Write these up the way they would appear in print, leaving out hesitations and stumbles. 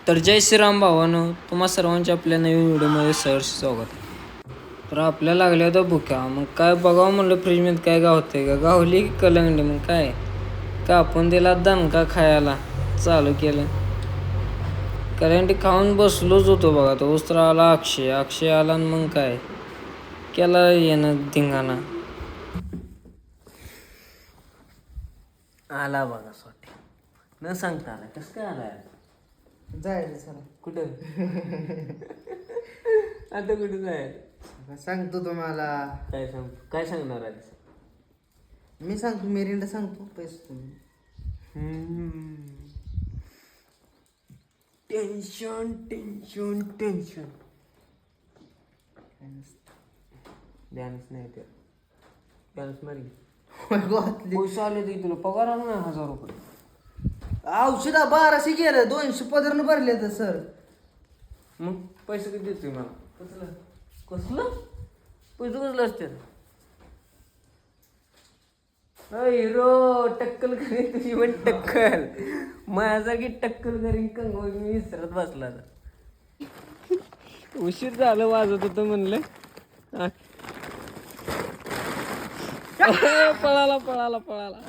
तर जय श्रीराम भावानो, तुम्हा सर्वांच्या आपल्या नवीन व्हिडिओमध्ये सहर्ष स्वागत. तर आपल्या लागल्या होत्या भुक्या. मग काय बघावं म्हणलं फ्रीजमध्ये काय गावतंय का. गावली की कलंगडी. मग काय का आपण दिला दणका खायला चालू केलं. कलंगडी खाऊन बसलोच होतो बघा. तो उस्तर आला अक्षय आला आणि मग काय केला येणं धिंगाणा आला बघा. स्वतः न सांगता आला. कसं काय आला जायचं चला. कुठं आता कुठं जायचं सांगतो तुम्हाला. काय सांगणार आहे मी सांगतो मेरिंडा सांगतो पैसे तुम्ही. टेन्शन टेन्शन टेन्शन ध्यानच नाही ते ध्यानच मारी पैसे आले ते तुला पगार आला नाही 1000 रुपये. औषधा 1200 गेलं 200 पदरनं भरले तर सर. मग पैसे किती देतोय मला. कसलं पैसे कसलं असते हिरो टक्कल करीन तुझी पण टक्कल माझ्यासारखी टक्कल करीन कंगवा मी विसरत बसला. उशीर झालं वाजत होतं म्हणलं. पळाला पळाला पळाला.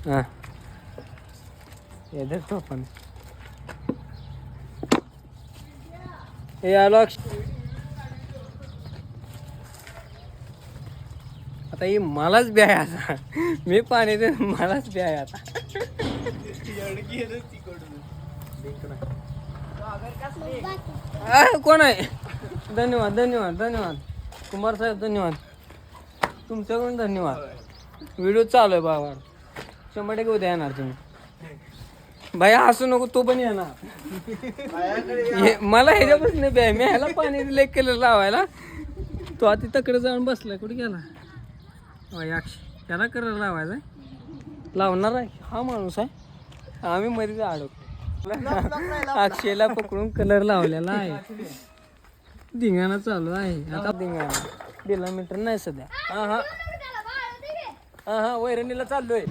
हा येतो आपण हे आलो. आता ही मलाच ब्याय आता मी पाणी दे मलाच ब्याय आता. कोण आहे. धन्यवाद धन्यवाद धन्यवाद कुमार साहेब धन्यवाद तुमच्याकडून धन्यवाद. व्हिडिओ चालू आहे बाबा 100% उद्या येणार तुम्ही. भाई असू नको तो पण येणार. मला ह्याच्यापासून ब्याय मी ह्याला पाणी दिले केलं लावायला. तो आता तकडे जाऊन बसलाय. कुठे गेला त्याला करायला लावायचा लावणार आहे हा माणूस आहे. आम्ही मध्ये अडकलो. अक्षयला पकडून कलर लावलेला आहे. धिंगाणा चालू आहे आता. धिंगाणा किलोमीटर नाही सध्या. हा हा हा हा वैरणीला चाललोय.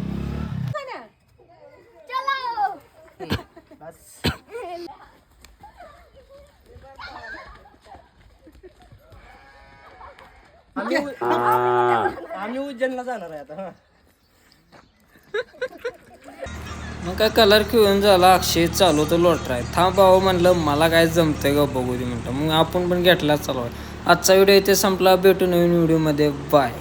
आम्ही उज्जैनला जाणार आहे आता. मग काय कलर खेळून झाला. अक्षय चालू तर लोटराय. थांब भाऊ म्हणलं मला काय जमतंय का बघू दे म्हणतं. मग आपण पण घेतला चालू. आजचा व्हिडिओ इथे संपला. भेटू नवीन व्हिडिओमध्ये. बाय.